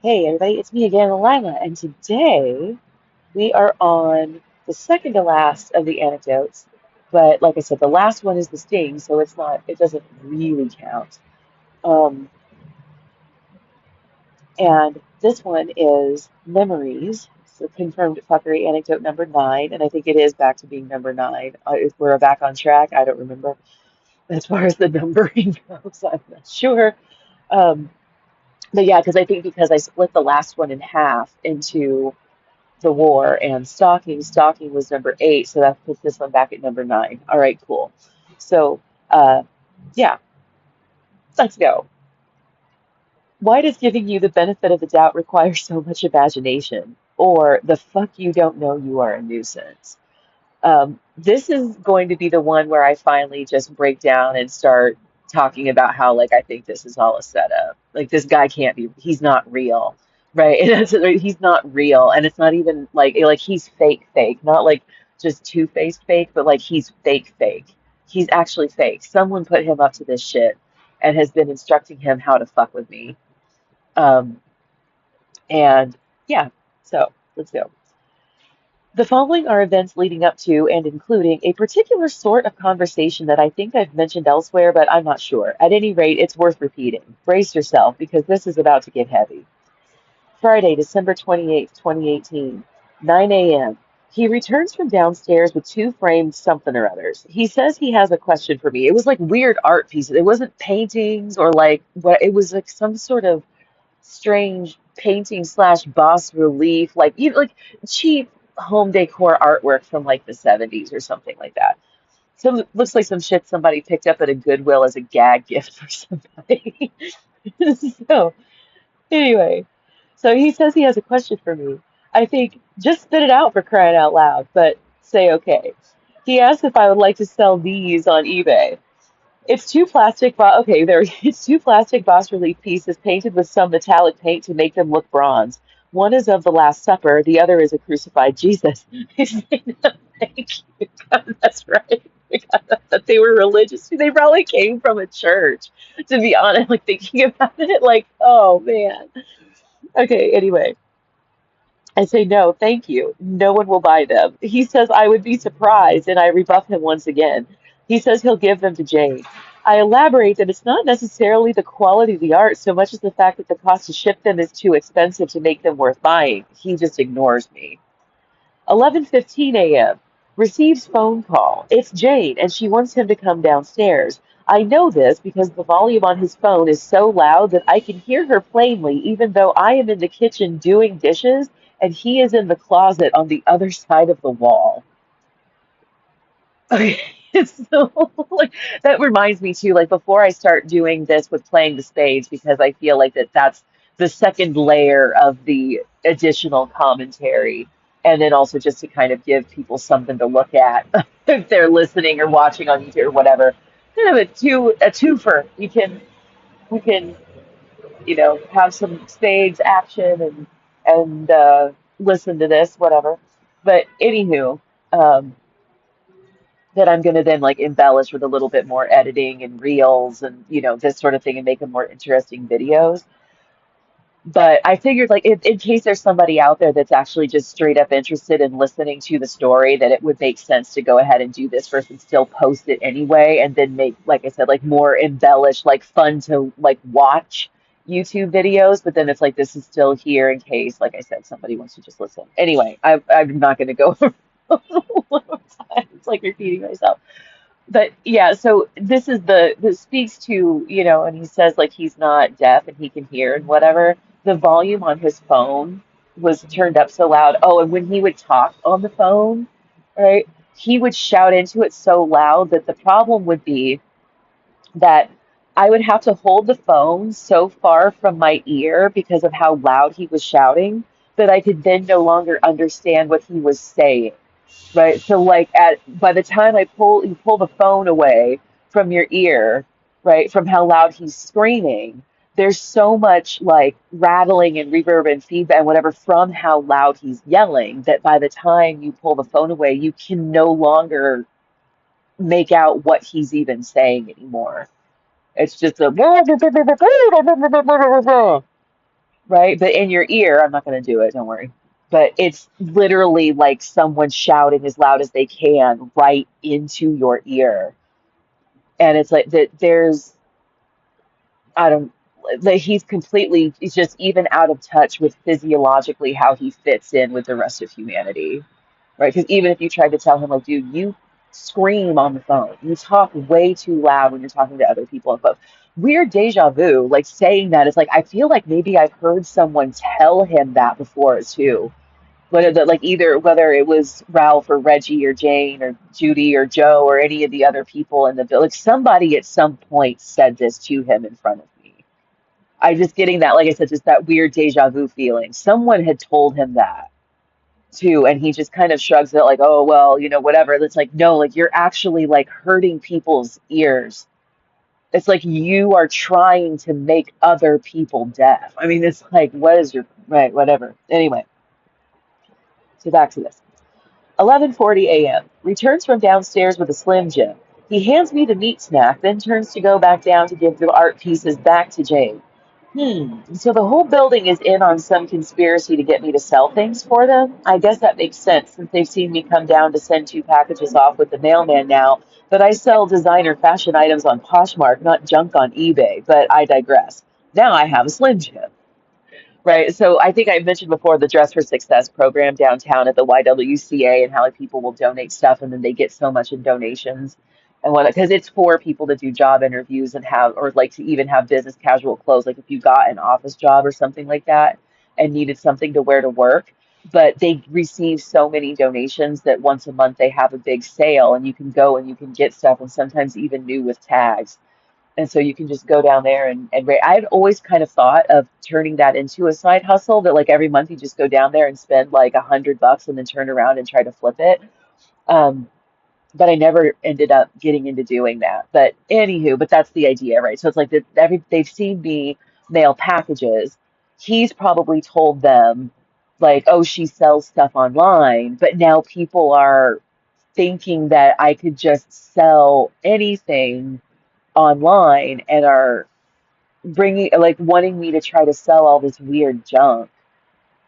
Hey everybody, it's me again, Lila, and today we are on the second to last of the anecdotes. But like I said, the last one is the sting, so it doesn't really count. Um, and this one is memories. So confirmed fuckery anecdote number 9, and I think it is back to being number 9. If we're back on track, I don't remember as far as the numbering goes. I'm not sure. Um, but yeah, because I think because I split the last one in half into the war and stalking. Stalking was number 8, so that puts this one back at number 9. All right, cool. So, uh, yeah, let's go. Why does giving you the benefit of the doubt require so much imagination? Or the fuck you don't know you are a nuisance? This is going to be the one where I finally just break down and start talking about how, like, I think this is all a setup. Like, this guy can't be, he's not real, right? And he's not real. And it's not even like he's fake, fake, not like just two-faced fake, but like he's fake, fake. He's actually fake. Someone put him up to this shit and has been instructing him how to fuck with me. Um, and yeah, so let's go. The following are events leading up to and including a particular sort of conversation that I think I've mentioned elsewhere, but I'm not sure. At any rate, it's worth repeating. Brace yourself because this is about to get heavy. Friday, December 28th, 2018, 9 a.m. He returns from downstairs with two framed something or others. He says he has a question for me. It was like weird art pieces. It wasn't paintings or like what, it was like some sort of strange painting slash bas relief, like like cheap home decor artwork from like the 70s or something like that. So it looks like some shit somebody picked up at a Goodwill as a gag gift for somebody. So anyway, so he says he has a question for me. I think just spit it out for crying out loud, but say okay. He asks if I would like to sell these on eBay. It's two plastic bas relief pieces painted with some metallic paint to make them look bronze. One is of the Last Supper, the other is a crucified Jesus. He's like, "No, thank you." God, that's right. That they were religious. They probably came from a church, to be honest, like thinking about it, like, oh man. Okay, anyway. I say, no, thank you. No one will buy them. He says I would be surprised, and I rebuff him once again. He says he'll give them to Jane. I elaborate that it's not necessarily the quality of the art so much as the fact that the cost to ship them is too expensive to make them worth buying. He just ignores me. 11:15 a.m. Receives phone call. It's Jane, and she wants him to come downstairs. I know this because the volume on his phone is so loud that I can hear her plainly, even though I am in the kitchen doing dishes and he is in the closet on the other side of the wall. Okay, so like that reminds me too, like before I start doing this with playing the spades, because I feel like that's the second layer of the additional commentary, and then also just to kind of give people something to look at if they're listening or watching on YouTube or whatever. Kind of a twofer. We can have some spades action and listen to this, whatever. But anywho, um, that I'm going to then like embellish with a little bit more editing and reels and this sort of thing and make them more interesting videos. But I figured like in case there's somebody out there that's actually just straight up interested in listening to the story, that it would make sense to go ahead and do this first and still post it anyway, and then make, like I said, like more embellished, like fun to like watch YouTube videos. But then it's like this is still here in case, like I said, somebody wants to just listen. Anyway, I'm not going to go one more time. It's like repeating myself. But yeah, so this speaks to, and he says like he's not deaf and he can hear and whatever. The volume on his phone was turned up so loud. Oh, and when he would talk on the phone, right, he would shout into it so loud that the problem would be that I would have to hold the phone so far from my ear because of how loud he was shouting that I could then no longer understand what he was saying. Right. So like at by the time you pull the phone away from your ear, right, from how loud he's screaming, there's so much like rattling and reverb and feedback and whatever from how loud he's yelling that by the time you pull the phone away, you can no longer make out what he's even saying anymore. It's just a right? But in your ear, I'm not going to do it, don't worry. But it's literally like someone shouting as loud as they can right into your ear. And it's like that there's, I don't, like he's just even out of touch with physiologically how he fits in with the rest of humanity, right? Because even if you tried to tell him, like, dude, you scream on the phone, you talk way too loud when you're talking to other people on the phone. Weird deja vu, like saying that, it's like, I feel like maybe I've heard someone tell him that before too. Whether that, like, either whether it was Ralph or Reggie or Jane or Judy or Joe or any of the other people in the village, somebody at some point said this to him in front of me. I just getting that, like I said, just that weird deja vu feeling. Someone had told him that too, and he just kind of shrugs it like, oh, well, whatever. It's like, no, like you're actually like hurting people's ears. It's like you are trying to make other people deaf. I mean, it's like, what is your, right, whatever. Anyway, so back to this. 11:40 a.m. Returns from downstairs with a Slim Jim. He hands me the meat snack, then turns to go back down to give the art pieces back to Jane. So the whole building is in on some conspiracy to get me to sell things for them? I guess that makes sense since they've seen me come down to send 2 packages off with the mailman now, but I sell designer fashion items on Poshmark, not junk on eBay, but I digress. Now I have a Slim Jim. Right. So I think I mentioned before the Dress for Success program downtown at the YWCA and how like people will donate stuff and then they get so much in donations and what because it's for people to do job interviews and have or like to even have business casual clothes. Like if you got an office job or something like that and needed something to wear to work, but they receive so many donations that once a month they have a big sale and you can go and you can get stuff and sometimes even new with tags. And so you can just go down there and rate. I've always kind of thought of turning that into a side hustle that like every month you just go down there and spend like $100 and then turn around and try to flip it. Um, but I never ended up getting into doing that. But anywho, but that's the idea, right? So it's like that they've seen me mail packages. He's probably told them like, oh, she sells stuff online, but now people are thinking that I could just sell anything online and are bringing like wanting me to try to sell all this weird junk,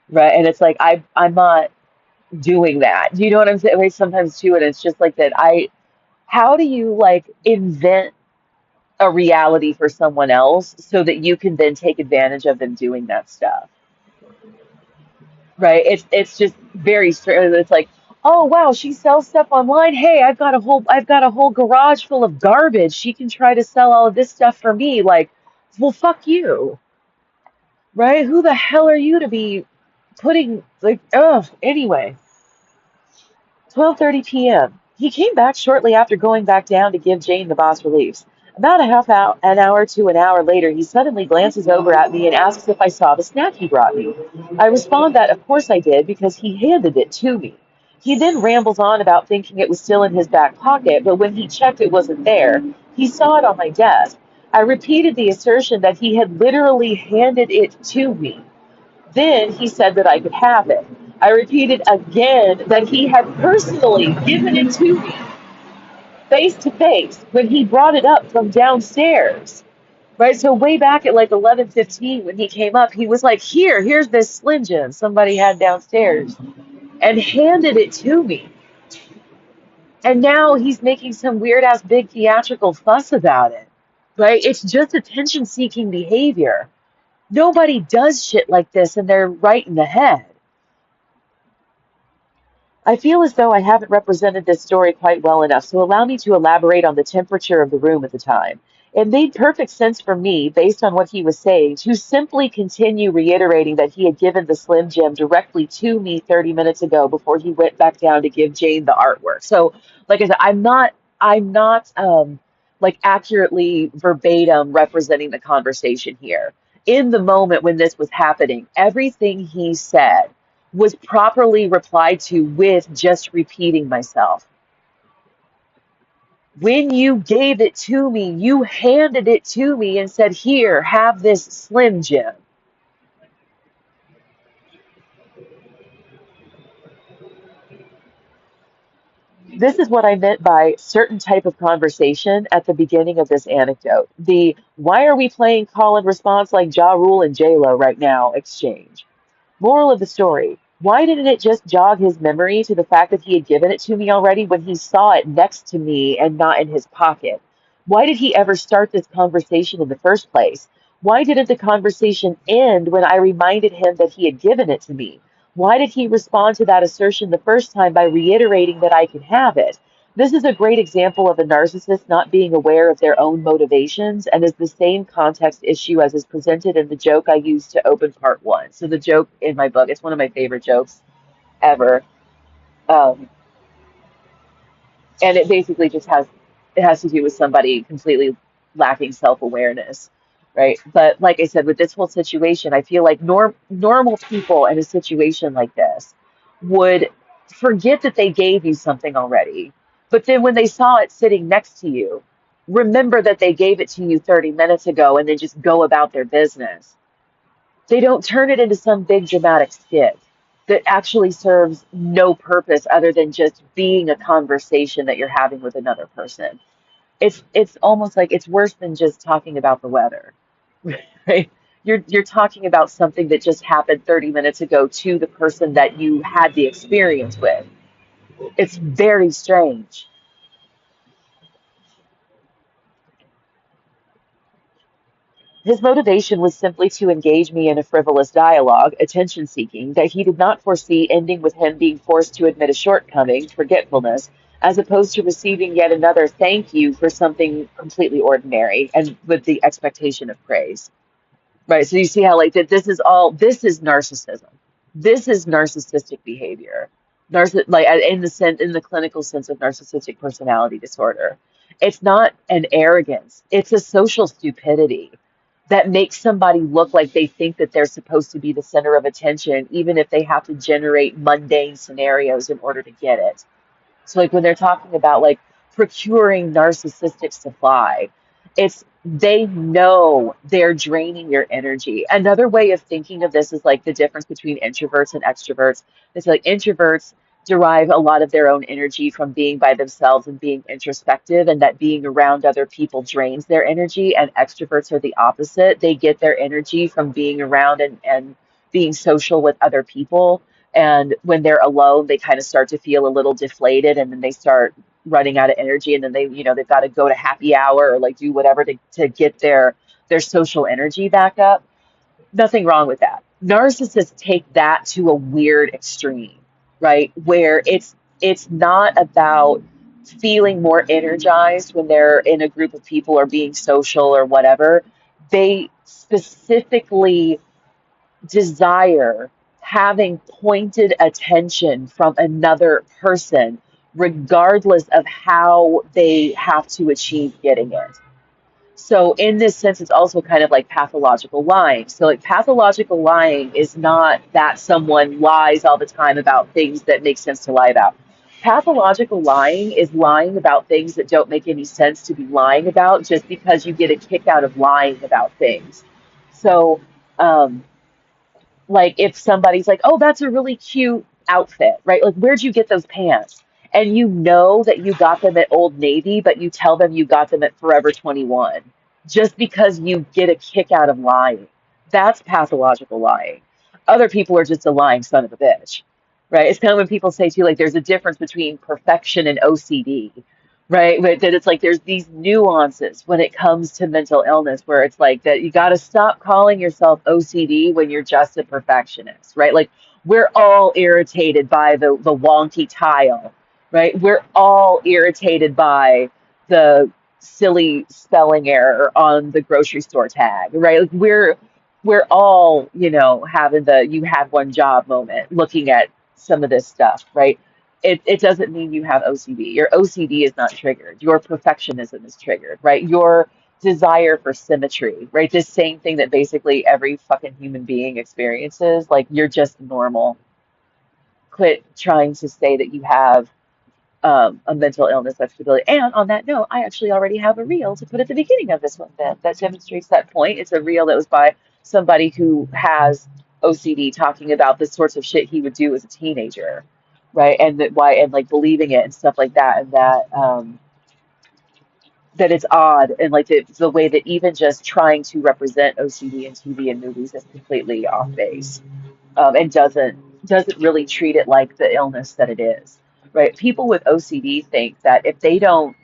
right? And it's like I'm not doing that. Do you know what I'm saying? Like sometimes too, and it's just like that. How do you like invent a reality for someone else so that you can then take advantage of them doing that stuff, right? It's just very strange. It's like, oh wow, she sells stuff online. Hey, I've got a whole garage full of garbage. She can try to sell all of this stuff for me. Like, well, fuck you. Right? Who the hell are you to be putting like anyway. 12:30 p.m. He came back shortly after going back down to give Jane the bas reliefs. About a half hour, an hour to an hour later, he suddenly glances over at me and asks if I saw the snack he brought me. I respond that of course I did because he handed it to me. He then rambles on about thinking it was still in his back pocket, but when he checked it wasn't there. He saw it on my desk. I repeated the assertion that he had literally handed it to me. Then he said that I could have it. I repeated again that he had personally given it to me face to face when he brought it up from downstairs. Right, so way back at like 11:15 when he came up, he was like, here's this Slim Jim somebody had downstairs and handed it to me. And now he's making some weird ass big theatrical fuss about it. Right? It's just attention seeking behavior. Nobody does shit like this and they're right in the head. I feel as though I haven't represented this story quite well enough, so allow me to elaborate on the temperature of the room at the time. It made perfect sense for me, based on what he was saying, to simply continue reiterating that he had given the Slim Jim directly to me 30 minutes ago before he went back down to give Jane the artwork. So, like I said, I'm not like accurately verbatim representing the conversation here. In the moment when this was happening, everything he said was properly replied to with just repeating myself. When you gave it to me, you handed it to me and said, here, have this Slim Jim. This is what I meant by certain type of conversation at the beginning of this anecdote. The why are we playing call and response like Ja Rule and J-Lo right now exchange. Moral of the story. Why didn't it just jog his memory to the fact that he had given it to me already when he saw it next to me and not in his pocket? Why did he ever start this conversation in the first place? Why didn't the conversation end when I reminded him that he had given it to me? Why did he respond to that assertion the first time by reiterating that I could have it? This is a great example of a narcissist not being aware of their own motivations and is the same context issue as is presented in the joke I used to open part one. So the joke in my book, it's one of my favorite jokes ever. Um, and it basically just has to do with somebody completely lacking self-awareness, right? But like I said, with this whole situation, I feel like normal people in a situation like this would forget that they gave you something already, but then when they saw it sitting next to you, remember that they gave it to you 30 minutes ago and then just go about their business. They don't turn it into some big dramatic skit that actually serves no purpose other than just being a conversation that you're having with another person. It's almost like it's worse than just talking about the weather, right? You're talking about something that just happened 30 minutes ago to the person that you had the experience with. It's very strange. His motivation was simply to engage me in a frivolous dialogue, attention seeking, that he did not foresee ending with him being forced to admit a shortcoming, forgetfulness, as opposed to receiving yet another thank you for something completely ordinary and with the expectation of praise. Right. So you see how like that this is narcissism. This is narcissistic behavior. Like in the clinical sense of narcissistic personality disorder. It's not an arrogance. It's a social stupidity that makes somebody look like they think that they're supposed to be the center of attention, even if they have to generate mundane scenarios in order to get it. So like when they're talking about like procuring narcissistic supply, it's they know they're draining your energy. Another way of thinking of this is like the difference between introverts and extroverts. It's like introverts derive a lot of their own energy from being by themselves and being introspective, and that being around other people drains their energy. And extroverts are the opposite. They get their energy from being around and being social with other people, and when they're alone, they kind of start to feel a little deflated and then they start running out of energy. And then they've got to go to happy hour or like do whatever to get their social energy back up. Nothing wrong with that. Narcissists take that to a weird extreme, right? Where it's not about feeling more energized when they're in a group of people or being social or whatever. They specifically desire having pointed attention from another person, regardless of how they have to achieve getting it. So, in this sense, it's also kind of like pathological lying. So, like, pathological lying is not that someone lies all the time about things that make sense to lie about. Pathological lying is lying about things that don't make any sense to be lying about just because you get a kick out of lying about things. So, um, like if somebody's like, "Oh, that's a really cute outfit," right? Like, where'd you get those pants? And you know that you got them at Old Navy, but you tell them you got them at Forever 21 just because you get a kick out of lying. That's pathological lying. Other people are just a lying son of a bitch, right? It's kind of when people say to you, like, there's a difference between perfection and OCD, right? But that it's like there's these nuances when it comes to mental illness where it's like that you got to stop calling yourself OCD when you're just a perfectionist, right? Like we're all irritated by the wonky tile, right? We're all irritated by the silly spelling error on the grocery store tag, right? Like we're all, having the you had one job moment looking at some of this stuff, right? It doesn't mean you have OCD. Your OCD is not triggered. Your perfectionism is triggered, right? Your desire for symmetry, right? This same thing that basically every fucking human being experiences. Like you're just normal. Quit trying to say that you have a mental illness that's stability. And on that note, I actually already have a reel to put at the beginning of this one that demonstrates that point. It's a reel that was by somebody who has OCD talking about the sorts of shit he would do as a teenager, right? And that why, and like believing it and stuff like that, and that it's odd, and like the way that even just trying to represent OCD in TV and movies is completely off base, and doesn't really treat it like the illness that it is, right? People with OCD think that if they don't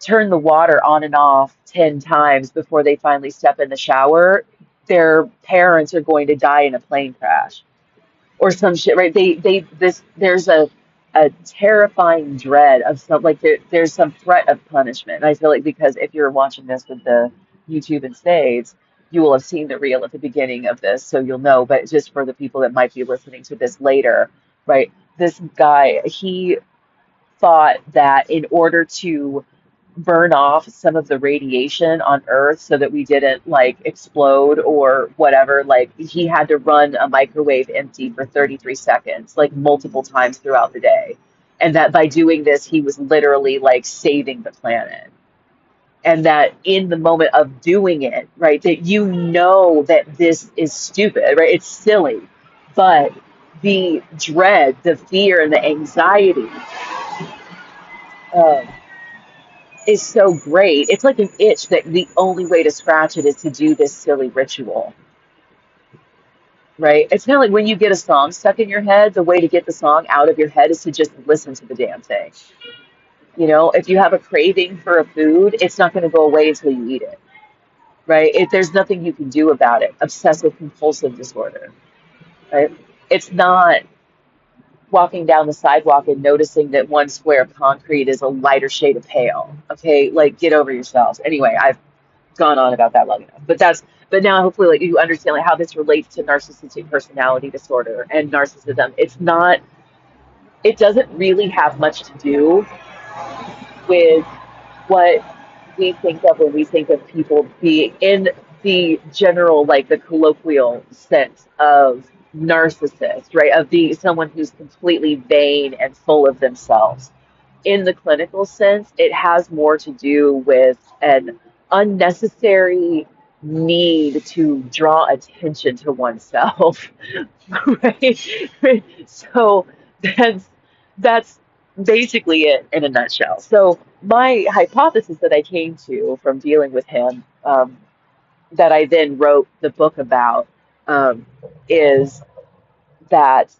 turn the water on and off 10 times before they finally step in the shower, their parents are going to die in a plane crash or some shit, right? There's a terrifying dread of some, like there's some threat of punishment. And I feel like because if you're watching this with the YouTube and saves, you will have seen the reel at the beginning of this, so you'll know. But just for the people that might be listening to this later, right? This guy, he thought that in order to burn off some of the radiation on Earth so that we didn't like explode or whatever, like he had to run a microwave empty for 33 seconds, like multiple times throughout the day. And that by doing this, he was literally like saving the planet. And that in the moment of doing it, right, that you know that this is stupid, right? It's silly. But the dread, the fear, and the anxiety, um, is so great. It's like an itch that the only way to scratch it is to do this silly ritual, right? It's kind of like when you get a song stuck in your head, the way to get the song out of your head is to just listen to the damn thing. You know, if you have a craving for a food, it's not going to go away until you eat it, right? There's nothing you can do about it. Obsessive compulsive disorder, right? It's not walking down the sidewalk and noticing that one square of concrete is a lighter shade of pale. Okay, like get over yourselves. Anyway, I've gone on about that long enough. But now hopefully like you understand like how this relates to narcissistic personality disorder and narcissism. It doesn't really have much to do with what we think of when we think of people being in the general, like the colloquial sense of narcissist, right? Of being someone who's completely vain and full of themselves. In the clinical sense, it has more to do with an unnecessary need to draw attention to oneself, right? So that's that's basically it in a nutshell. So my hypothesis that I came to from dealing with him, that I then wrote the book about, um, is that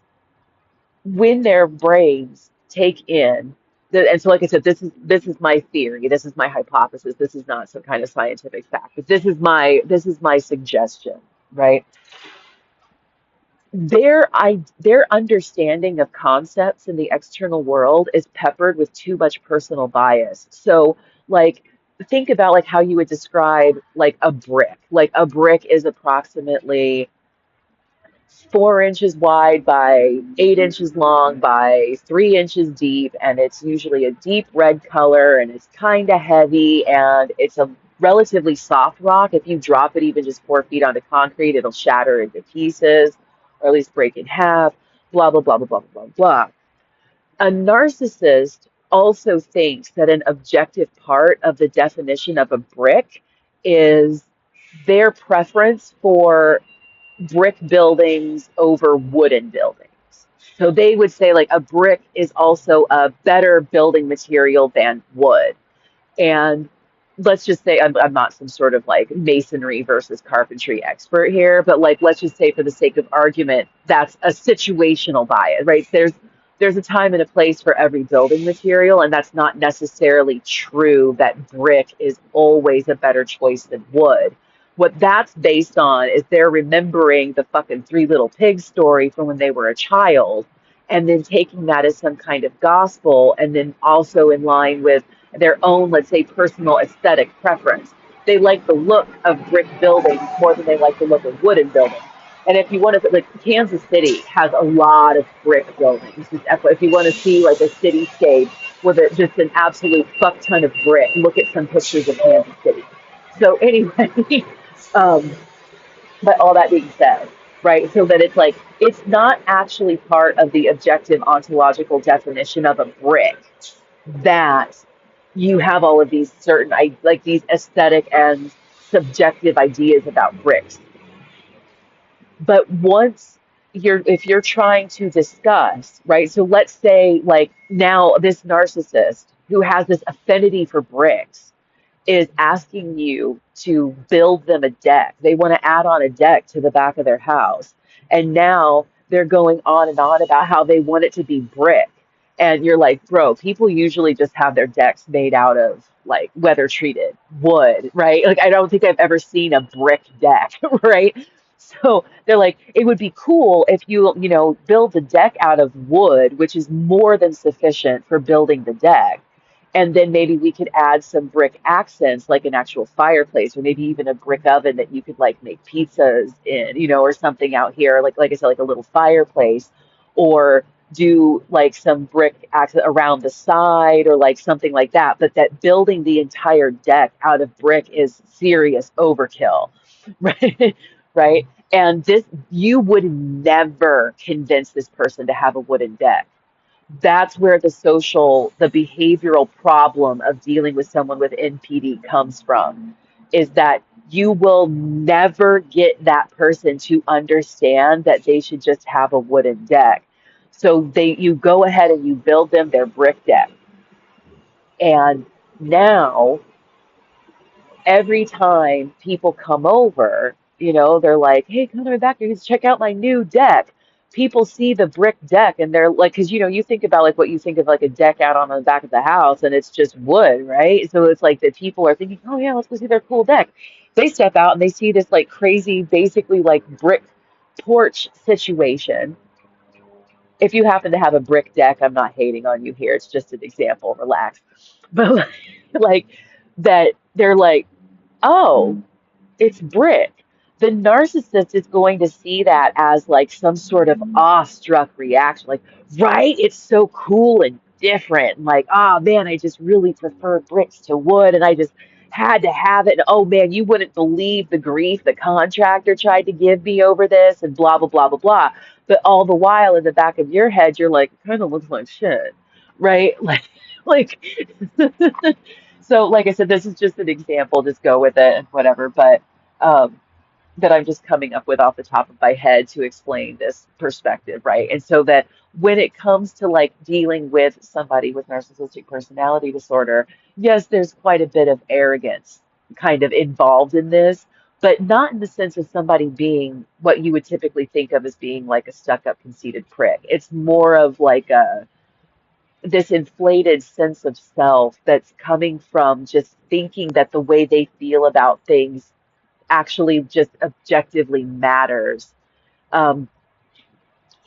when their brains take in and so like I said, this is my theory, this is my hypothesis, this is not some kind of scientific fact, but this is my suggestion, right? Their understanding of concepts in the external world is peppered with too much personal bias. So like think about like how you would describe like a brick. Like a brick is approximately 4 inches wide by 8 inches long by 3 inches deep, and it's usually a deep red color, and it's kind of heavy, and it's a relatively soft rock. If you drop it even just 4 feet onto concrete, it'll shatter into pieces, or at least break in half. Blah blah blah blah blah blah blah. A narcissist also thinks that an objective part of the definition of a brick is their preference for brick buildings over wooden buildings. So they would say like a brick is also a better building material than wood. And let's just say I'm not some sort of like masonry versus carpentry expert here, but like let's just say for the sake of argument, that's a situational bias, right? There's a time and a place for every building material, and that's not necessarily true that brick is always a better choice than wood. What that's based on is they're remembering the fucking Three Little Pigs story from when they were a child, and then taking that as some kind of gospel, and then also in line with their own, let's say, personal aesthetic preference. They like the look of brick buildings more than they like the look of wooden buildings. And if you want to, like, Kansas City has a lot of brick buildings. If you want to see like a cityscape with just an absolute fuck ton of brick, look at some pictures of Kansas City. So anyway, um, but all that being said, right? So that it's like it's not actually part of the objective ontological definition of a brick that you have all of these certain like these aesthetic and subjective ideas about bricks. But once if you're trying to discuss, right? So let's say like now this narcissist who has this affinity for bricks is asking you to build them a deck. They want to add on a deck to the back of their house. And now they're going on and on about how they want it to be brick. And you're like, bro, people usually just have their decks made out of like weather treated wood, right? Like, I don't think I've ever seen a brick deck, right? So they're like, it would be cool if you build the deck out of wood, which is more than sufficient for building the deck, and then maybe we could add some brick accents, like an actual fireplace, or maybe even a brick oven that you could like make pizzas in, or something out here, like I said, like a little fireplace, or do like some brick accent around the side, or like something like that. But that building the entire deck out of brick is serious overkill, right? Right? And this, you would never convince this person to have a wooden deck. That's where the behavioral problem of dealing with someone with NPD comes from, is that you will never get that person to understand that they should just have a wooden deck. So you go ahead and you build them their brick deck. And now every time people come over, they're like, hey, come to my back, you can check out my new deck. People see the brick deck and they're like, because you think about like what you think of like a deck out on the back of the house and it's just wood, right? So it's like that people are thinking, oh yeah, let's go see their cool deck. They step out and they see this like crazy, basically like brick porch situation. If you happen to have a brick deck, I'm not hating on you here. It's just an example. Relax. But like that, they're like, oh, it's brick. The narcissist is going to see that as like some sort of awestruck reaction, like, right? It's so cool and different. Like, oh man, I just really prefer bricks to wood, and I just had to have it. And oh man, you wouldn't believe the grief the contractor tried to give me over this, and blah, blah, blah, blah, blah. But all the while in the back of your head, you're like, it kind of looks like shit, right? Like, so like I said, this is just an example. Just go with it and whatever. But um, that I'm just coming up with off the top of my head to explain this perspective, right? And so that when it comes to like dealing with somebody with narcissistic personality disorder, yes, there's quite a bit of arrogance kind of involved in this, but not in the sense of somebody being what you would typically think of as being like a stuck-up, conceited prick. It's more of like this inflated sense of self that's coming from just thinking that the way they feel about things actually just objectively matters. Um,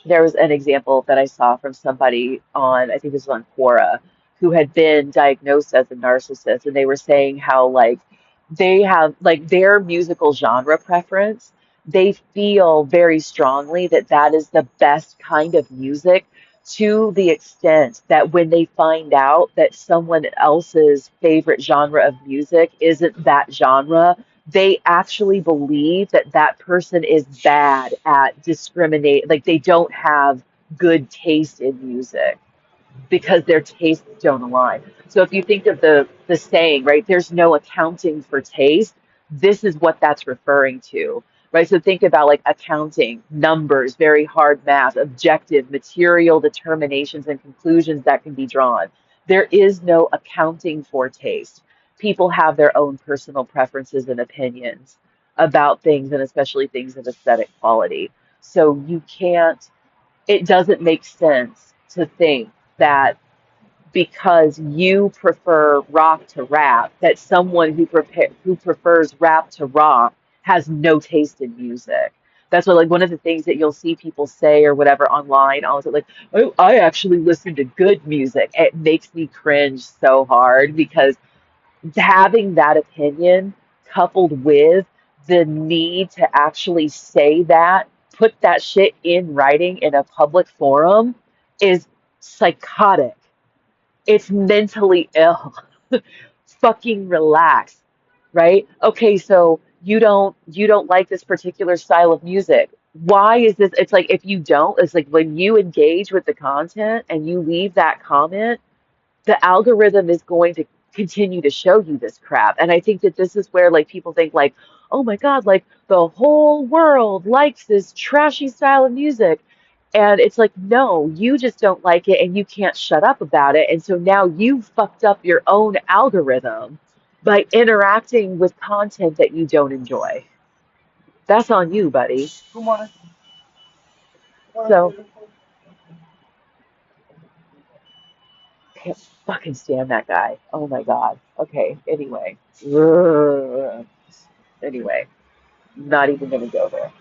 there was an example that I saw from somebody on, I think this was on Quora, who had been diagnosed as a narcissist, and they were saying how like they have like their musical genre preference. They feel very strongly that that is the best kind of music, to the extent that when they find out that someone else's favorite genre of music isn't that genre, they actually believe that that person is bad at discriminate, like they don't have good taste in music because their tastes don't align. So if you think of the saying, right, there's no accounting for taste, this is what that's referring to, right? So think about like accounting, numbers, very hard math, objective, material determinations and conclusions that can be drawn. There is no accounting for taste. People have their own personal preferences and opinions about things, and especially things of aesthetic quality. So you can't, it doesn't make sense to think that because you prefer rock to rap, that someone who prefers rap to rock has no taste in music. That's what like one of the things that you'll see people say or whatever online. Also, like, oh, I actually listen to good music. It makes me cringe so hard because having that opinion coupled with the need to actually say that, put that shit in writing in a public forum is psychotic. It's mentally ill. Fucking relax, right? Okay, so you don't like this particular style of music. Why is this? It's like if you don't, it's like when you engage with the content and you leave that comment, the algorithm is going to continue to show you this crap. And I think that this is where like people think like, oh my God, like the whole world likes this trashy style of music. And it's like, no, you just don't like it and you can't shut up about it. And so now you fucked up your own algorithm by interacting with content that you don't enjoy. That's on you, buddy. So, can't fucking stand that guy. Oh my God. Okay, anyway. Ugh. Anyway, not even gonna go there.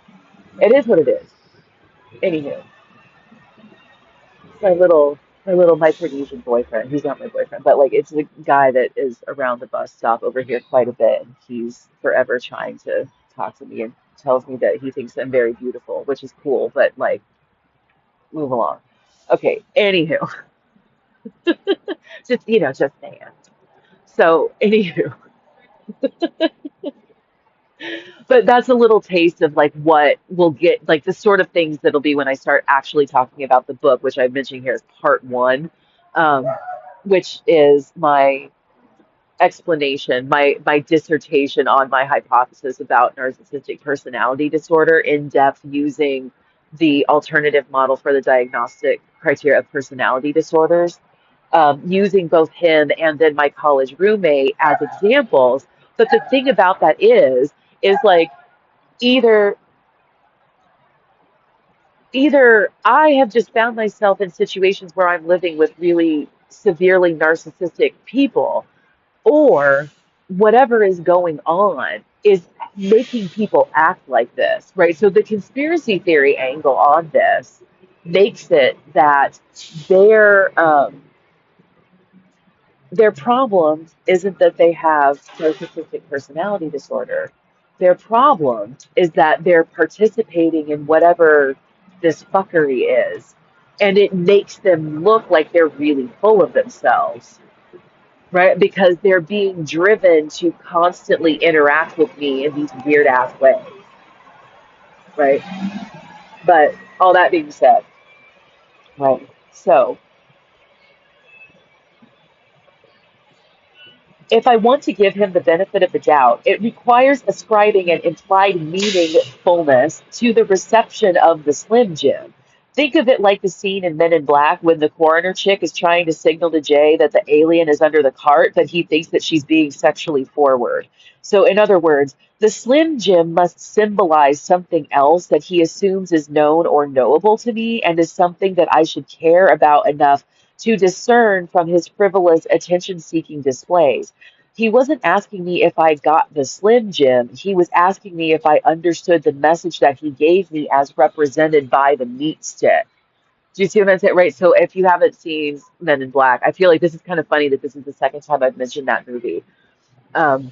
It is what it is. Anywho, my little Micronesian boyfriend. He's not my boyfriend, but like it's the guy that is around the bus stop over here quite a bit. And he's forever trying to talk to me and tells me that he thinks I'm very beautiful, which is cool, but like move along. Okay, anywho, just saying. So, anywho, but that's a little taste of like what we'll get, like the sort of things that'll be when I start actually talking about the book, which I'm mentioning here as part one, um, which is my explanation, my dissertation on my hypothesis about narcissistic personality disorder in depth using the alternative model for the diagnostic criteria of personality disorders, using both him and then my college roommate as examples. But the thing about that is like either either I have just found myself in situations where I'm living with really severely narcissistic people, or whatever is going on is making people act like this, right? So the conspiracy theory angle on this makes it that their their problem isn't that they have narcissistic personality disorder. Their problem is that they're participating in whatever this fuckery is, and it makes them look like they're really full of themselves, right? Because they're being driven to constantly interact with me in these weird ass ways, right? But all that being said, right? So if I want to give him the benefit of the doubt, it requires ascribing an implied meaningfulness to the reception of the Slim Jim. Think of it like the scene in Men in Black when the coroner chick is trying to signal to Jay that the alien is under the cart, but he thinks that she's being sexually forward. So, in other words, the Slim Jim must symbolize something else that he assumes is known or knowable to me and is something that I should care about enough to discern from his frivolous attention seeking displays. He wasn't asking me if I got the Slim Jim. He was asking me if I understood the message that he gave me as represented by the meat stick. Do you see what I'm saying? Right. So if you haven't seen Men in Black, I feel like this is kind of funny that this is the second time I've mentioned that movie. Um,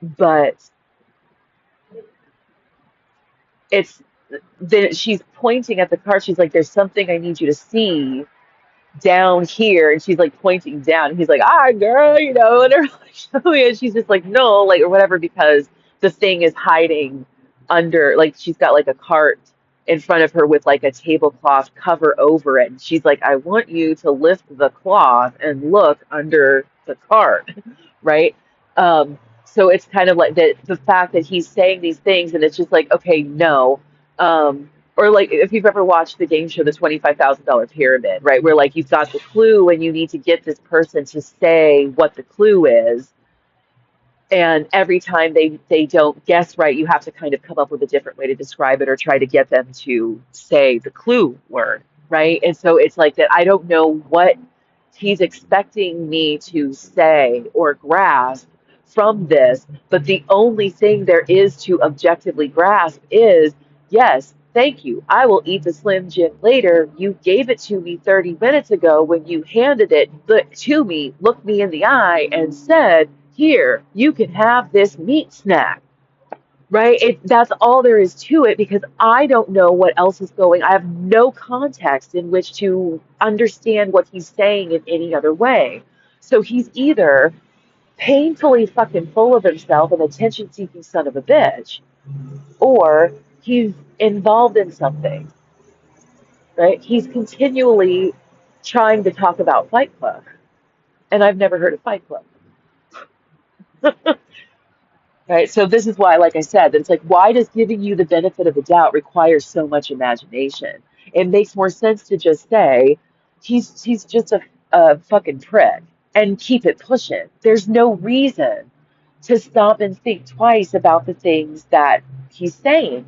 but it's then she's pointing at the car. She's like, "There's something I need you to see down here," and she's like pointing down, and he's like, "Ah, girl, and they're like showing it. She's just like, no, like or whatever, because the thing is hiding under, like she's got like a cart in front of her with like a tablecloth cover over it, and she's like, I want you to lift the cloth and look under the cart, right? So it's kind of like that the fact that he's saying these things, and it's just like, okay, no. Or like if you've ever watched the game show, the $25,000 Pyramid, right? Where like you've got the clue and you need to get this person to say what the clue is. And every time they don't guess right, you have to kind of come up with a different way to describe it or try to get them to say the clue word, right? And so it's like that I don't know what he's expecting me to say or grasp from this, but the only thing there is to objectively grasp is, yes, thank you. I will eat the Slim Jim later. You gave it to me 30 minutes ago when you handed it to me, looked me in the eye, and said, here, you can have this meat snack, right? That's all there is to it because I don't know what else is going. I have no context in which to understand what he's saying in any other way. So he's either painfully fucking full of himself, an attention-seeking son of a bitch, or he's involved in something, right? He's continually trying to talk about Fight Club, and I've never heard of Fight Club. Right. So this is why, like I said, that it's like, why does giving you the benefit of the doubt require so much imagination? It makes more sense to just say, he's just a fucking prick and keep it pushing. There's no reason to stop and think twice about the things that he's saying.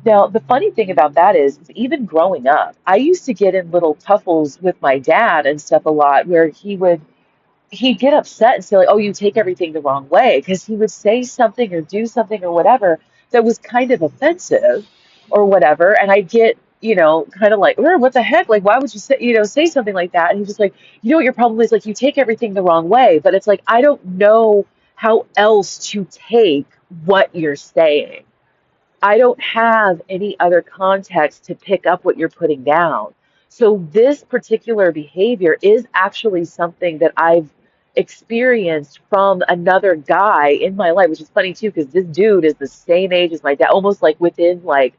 Now, the funny thing about that is even growing up, I used to get in little tuffles with my dad and stuff a lot where he'd get upset and say like, "Oh, you take everything the wrong way," because he would say something or do something or whatever that was kind of offensive or whatever, and I'd get, kind of like, "What the heck? Like, why would you say something like that?" And he's just like, "You know what your problem is? Like, you take everything the wrong way." But it's like I don't know how else to take what you're saying. I don't have any other context to pick up what you're putting down. So this particular behavior is actually something that I've experienced from another guy in my life, which is funny too, because this dude is the same age as my dad, almost like within like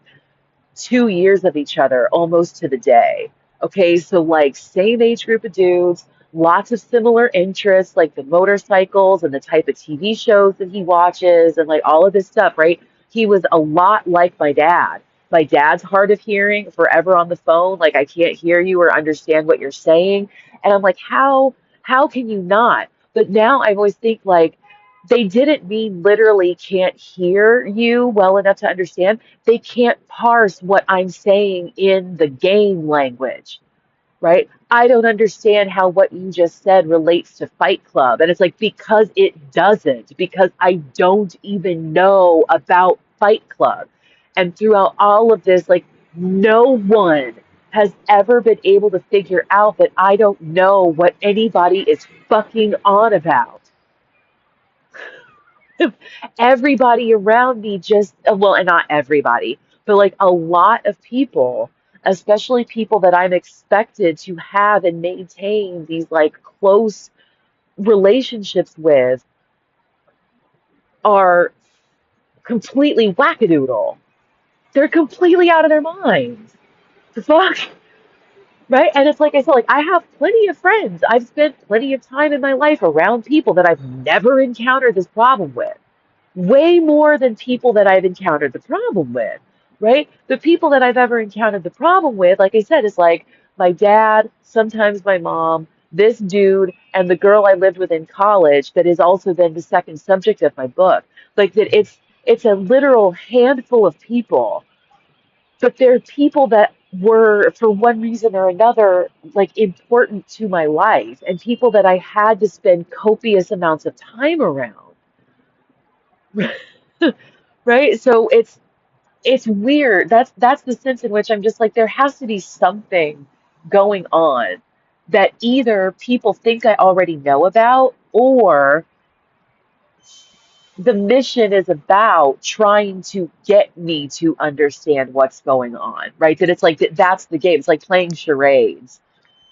2 years of each other, almost to the day. Okay, so like same age group of dudes, lots of similar interests, like the motorcycles and the type of TV shows that he watches and like all of this stuff, right? He was a lot like my dad. My dad's hard of hearing, forever on the phone, like I can't hear you or understand what you're saying. And I'm like, how can you not? But now I always think like they didn't mean literally can't hear you well enough to understand. They can't parse what I'm saying in the game language, right? I don't understand how what you just said relates to Fight Club. And it's like, because it doesn't, because I don't even know about Fight Club. And throughout all of this, like, no one has ever been able to figure out that I don't know what anybody is fucking on about. Everybody around me just, well, and not everybody, but like a lot of people, especially people that I'm expected to have and maintain these like close relationships with, are completely wackadoodle. They're completely out of their minds. The fuck? Right? And it's like I said, like I have plenty of friends. I've spent plenty of time in my life around people that I've never encountered this problem with. Way more than people that I've encountered the problem with, right? The people that I've ever encountered the problem with, like I said, is like my dad, sometimes my mom, this dude, and the girl I lived with in college that is also then the second subject of my book. Like that it's a literal handful of people, but they're people that were for one reason or another like important to my life and people that I had to spend copious amounts of time around. Right? So it's weird. That's the sense in which I'm just like there has to be something going on that either people think I already know about or the mission is about trying to get me to understand what's going on, right? That it's like that's the game. It's like playing charades.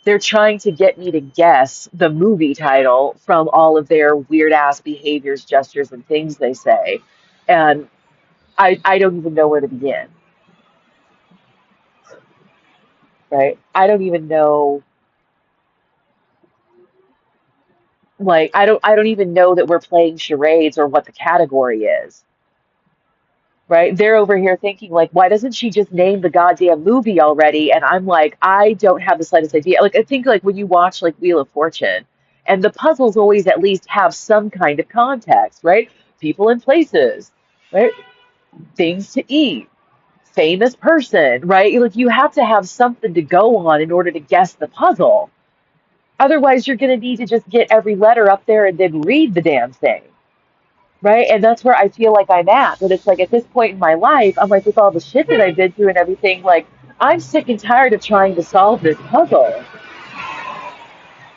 They're trying to get me to guess the movie title from all of their weird ass behaviors, gestures, and things they say. And I don't even know where to begin, right? I don't even know, like, I don't even know that we're playing charades or what the category is, right? They're over here thinking, like, why doesn't she just name the goddamn movie already? And I'm like, I don't have the slightest idea. Like, I think, like, when you watch, like, Wheel of Fortune, and the puzzles always at least have some kind of context, right? People and places, right? Things to eat, famous person, right? Like, you have to have something to go on in order to guess the puzzle. Otherwise, you're going to need to just get every letter up there and then read the damn thing, right? And that's where I feel like I'm at. But it's like at this point in my life, I'm like, with all the shit that I've been through and everything, like, I'm sick and tired of trying to solve this puzzle.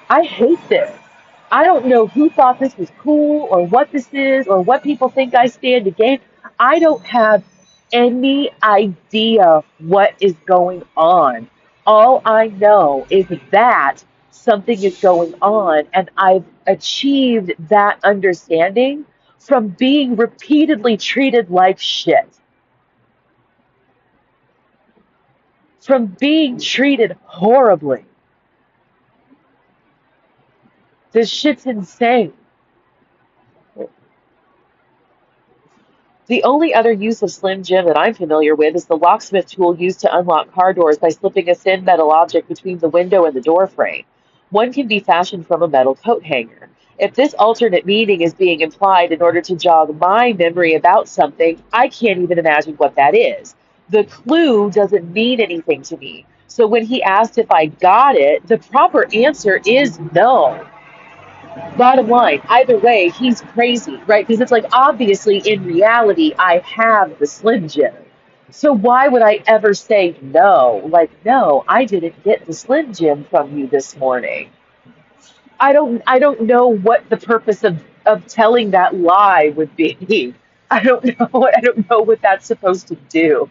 I hate this. I don't know who thought this was cool or what this is or what people think I stand to gain. I don't have any idea what is going on. All I know is that something is going on, and I've achieved that understanding from being repeatedly treated like shit, from being treated horribly. This shit's insane. The only other use of Slim Jim that I'm familiar with is the locksmith tool used to unlock car doors by slipping a thin metal object between the window and the door frame. One can be fashioned from a metal coat hanger. If this alternate meaning is being implied in order to jog my memory about something, I can't even imagine what that is. The clue doesn't mean anything to me. So when he asked if I got it, the proper answer is no. Bottom line, either way, he's crazy, right? Because it's like, obviously, in reality, I have the Slim Jim. So why would I ever say no? Like, no, I didn't get the Slim Jim from you this morning. I don't know what the purpose of telling that lie would be. I don't know what that's supposed to do.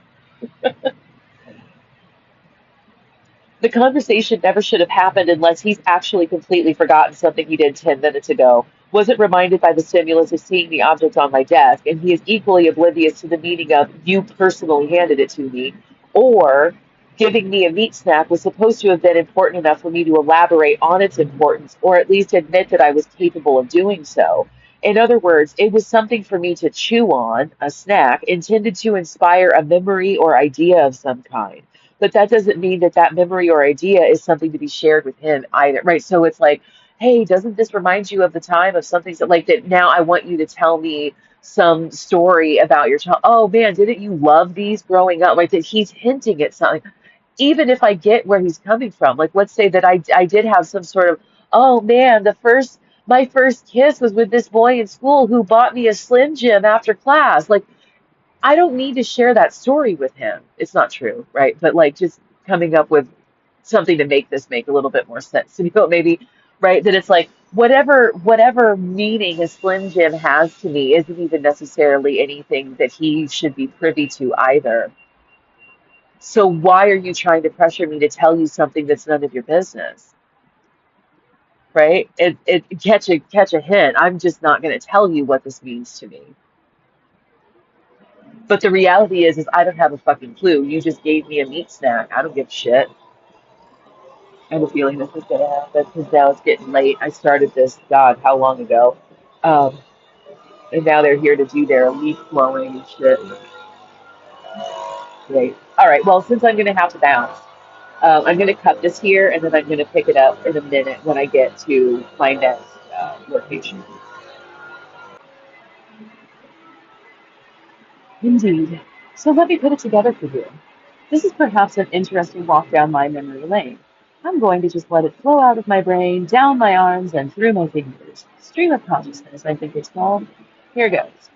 The conversation never should have happened unless he's actually completely forgotten something he did 10 minutes ago, wasn't reminded by the stimulus of seeing the object on my desk, and he is equally oblivious to the meaning of "you personally handed it to me," or giving me a meat snack was supposed to have been important enough for me to elaborate on its importance, or at least admit that I was capable of doing so. In other words, it was something for me to chew on, a snack, intended to inspire a memory or idea of some kind. But that doesn't mean that that memory or idea is something to be shared with him either, right? So it's like, hey, doesn't this remind you of the time of something like that? Now I want you to tell me some story about your child. Oh man, didn't you love these growing up? Like that he's hinting at something. Even if I get where he's coming from, like let's say that I did have some sort of, oh man, my first kiss was with this boy in school who bought me a Slim Jim after class. Like I don't need to share that story with him. It's not true, right? But like just coming up with something to make this make a little bit more sense to me, maybe, right? That it's like whatever meaning a Slim Jim has to me isn't even necessarily anything that he should be privy to either. So why are you trying to pressure me to tell you something that's none of your business, right? Catch a hint. I'm just not going to tell you what this means to me. But the reality is I don't have a fucking clue. You just gave me a meat snack. I don't give a shit. I have a feeling this is going to happen because now it's getting late. I started this, God, how long ago? Um, and now they're here to do their leaf blowing and shit. Great. All right. Well, since I'm going to have to bounce, I'm going to cut this here and then I'm going to pick it up in a minute when I get to my next location. Indeed. So let me put it together for you. This is perhaps an interesting walk down my memory lane. I'm going to just let it flow out of my brain, down my arms, and through my fingers. Stream of consciousness, I think it's called. Here goes.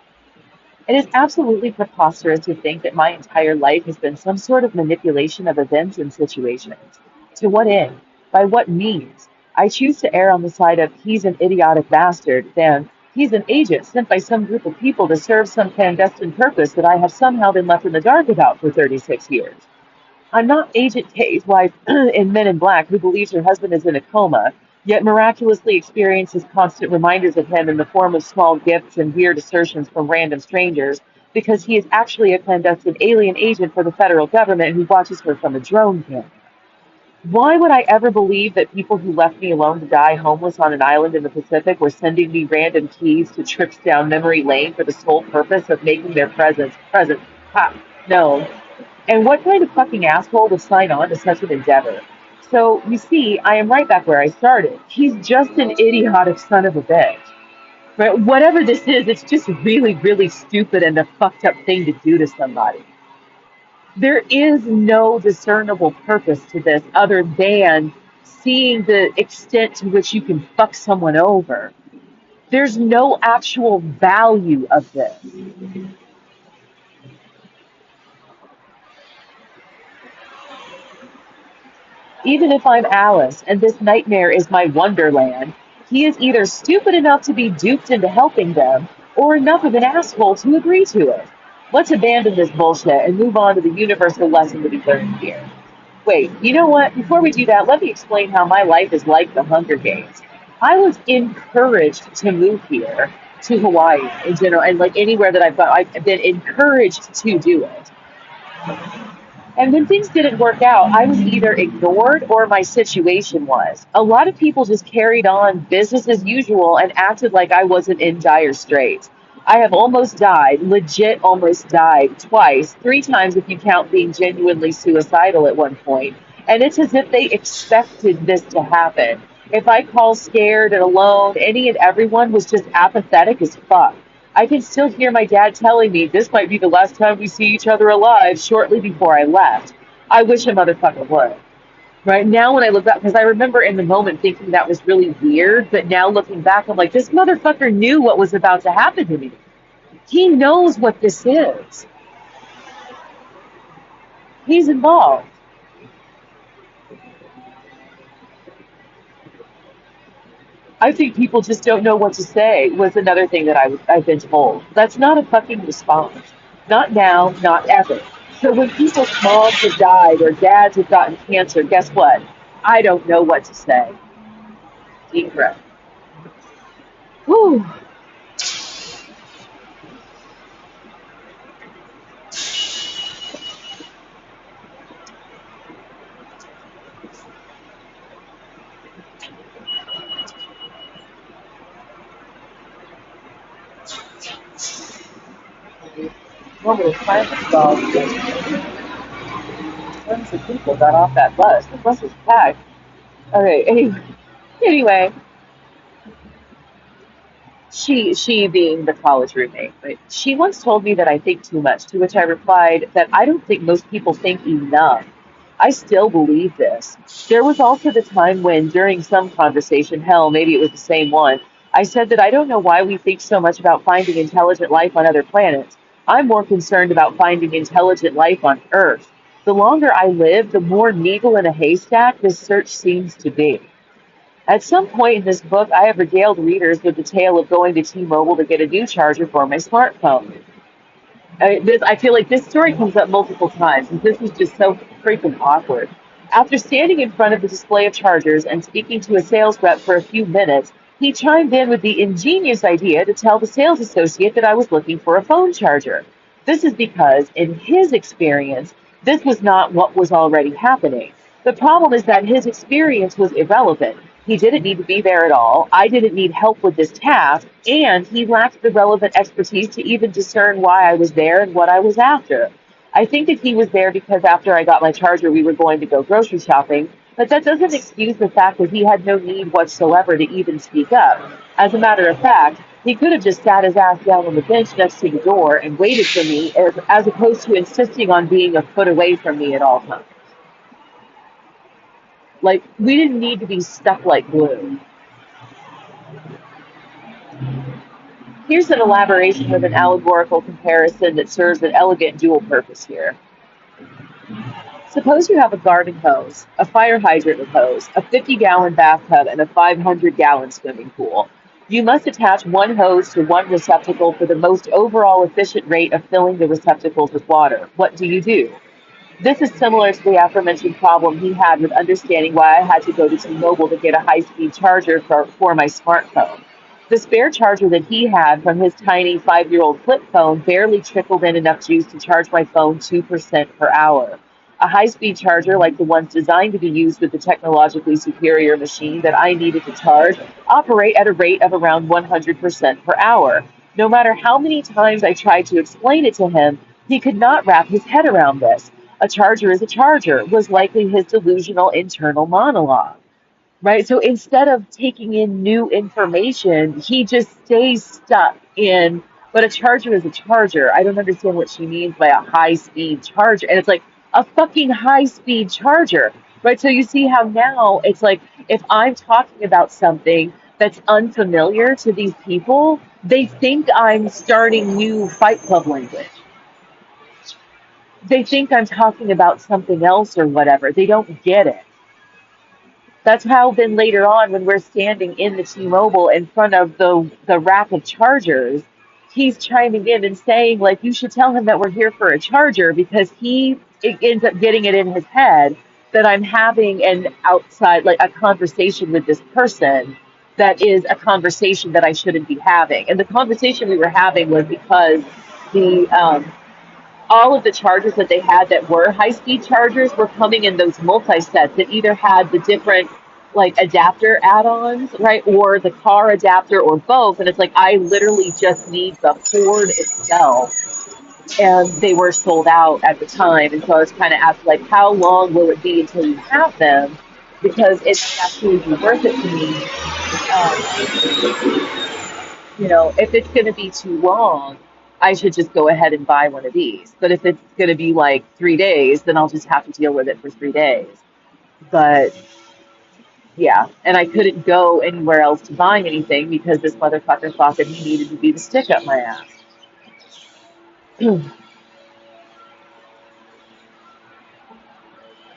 It is absolutely preposterous to think that my entire life has been some sort of manipulation of events and situations. To what end? By what means? I choose to err on the side of he's an idiotic bastard than he's an agent sent by some group of people to serve some clandestine purpose that I have somehow been left in the dark about for 36 years. I'm not Agent K's wife in Men in Black who believes her husband is in a coma, yet miraculously experiences constant reminders of him in the form of small gifts and weird assertions from random strangers, because he is actually a clandestine alien agent for the federal government who watches her from a drone camera. Why would I ever believe that people who left me alone to die homeless on an island in the Pacific were sending me random keys to trips down memory lane for the sole purpose of making their presence known? And what kind of fucking asshole would sign on to such an endeavor? So, you see, I am right back where I started. He's just an idiotic son of a bitch. Right? Whatever this is, it's just really, really stupid and a fucked up thing to do to somebody. There is no discernible purpose to this other than seeing the extent to which you can fuck someone over. There's no actual value of this. Even if I'm Alice and this nightmare is my wonderland, he is either stupid enough to be duped into helping them, or enough of an asshole to agree to it. Let's abandon this bullshit and move on to the universal lesson to be learned here. Wait, you know what? Before we do that, let me explain how my life is like the Hunger Games. I was encouraged to move here, to Hawaii in general, and like anywhere that I've gone, I've been encouraged to do it. And when things didn't work out, I was either ignored or my situation was. A lot of people just carried on business as usual and acted like I wasn't in dire straits. I have almost died, legit almost died twice, three times if you count being genuinely suicidal at one point. And it's as if they expected this to happen. If I call scared and alone, any and everyone was just apathetic as fuck. I can still hear my dad telling me this might be the last time we see each other alive shortly before I left. I wish a motherfucker would. Right now, when I look back, because I remember in the moment thinking that was really weird, but now looking back, I'm like, this motherfucker knew what was about to happen to me. He knows what this is. He's involved. I think people just don't know what to say was another thing that I've been told. That's not a fucking response. Not now, not ever. So when people's moms have died or dads have gotten cancer, guess what? I don't know what to say. Deep breath. Whew. One of the silence dogs. Tons of people got off that bus. The bus was packed. Okay, anyway, she being the college roommate, right? She once told me that I think too much, to which I replied that I don't think most people think enough. I still believe this. There was also the time when, during some conversation, hell, maybe it was the same one, I said that I don't know why we think so much about finding intelligent life on other planets. I'm more concerned about finding intelligent life on Earth. The longer I live, the more needle in a haystack this search seems to be. At some point in this book, I have regaled readers with the tale of going to T-Mobile to get a new charger for my smartphone. I feel like this story comes up multiple times, and this is just so freaking awkward. After standing in front of the display of chargers and speaking to a sales rep for a few minutes, he chimed in with the ingenious idea to tell the sales associate that I was looking for a phone charger. This is because, in his experience, this was not what was already happening. The problem is that his experience was irrelevant. He didn't need to be there at all. I didn't need help with this task, and he lacked the relevant expertise to even discern why I was there and what I was after. I think that he was there because after I got my charger, we were going to go grocery shopping, but that doesn't excuse the fact that he had no need whatsoever to even speak up. As a matter of fact, he could have just sat his ass down on the bench next to the door and waited for me, as opposed to insisting on being a foot away from me at all times. Like, we didn't need to be stuck like glue. Here's an elaboration with an allegorical comparison that serves an elegant dual purpose here. Suppose you have a garden hose, a fire hydrant hose, a 50-gallon bathtub, and a 500-gallon swimming pool. You must attach one hose to one receptacle for the most overall efficient rate of filling the receptacles with water. What do? This is similar to the aforementioned problem he had with understanding why I had to go to T-Mobile to get a high-speed charger for my smartphone. The spare charger that he had from his tiny 5-year-old flip phone barely trickled in enough juice to charge my phone 2% per hour. A high-speed charger like the ones designed to be used with the technologically superior machine that I needed to charge operate at a rate of around 100% per hour. No matter how many times I tried to explain it to him, he could not wrap his head around this. A charger is a charger was likely his delusional internal monologue. Right? So instead of taking in new information, he just stays stuck in, but a charger is a charger. I don't understand what she means by a high speed charger. And it's like a fucking high speed charger. Right? So you see how now it's like if I'm talking about something that's unfamiliar to these people, they think I'm starting new Fight Club language. They think I'm talking about something else or whatever. They don't get it. That's how then later on when we're standing in the T-Mobile in front of the rack of chargers, he's chiming in and saying like you should tell him that we're here for a charger because it ends up getting it in his head that I'm having an outside like a conversation with this person that is a conversation that I shouldn't be having. And the conversation we were having was because the all of the chargers that they had that were high-speed chargers were coming in those multi-sets that either had the different like adapter add-ons, right? Or the car adapter or both. And it's like, I literally just need the cord itself. And they were sold out at the time. And so I was kind of asked, like, how long will it be until you have them? Because it's actually be worth it to me. If it's going to be too long, I should just go ahead and buy one of these. But if it's going to be like 3 days, then I'll just have to deal with it for 3 days. But yeah, and I couldn't go anywhere else to buy anything because this motherfucker thought that he needed to be the stick up my ass.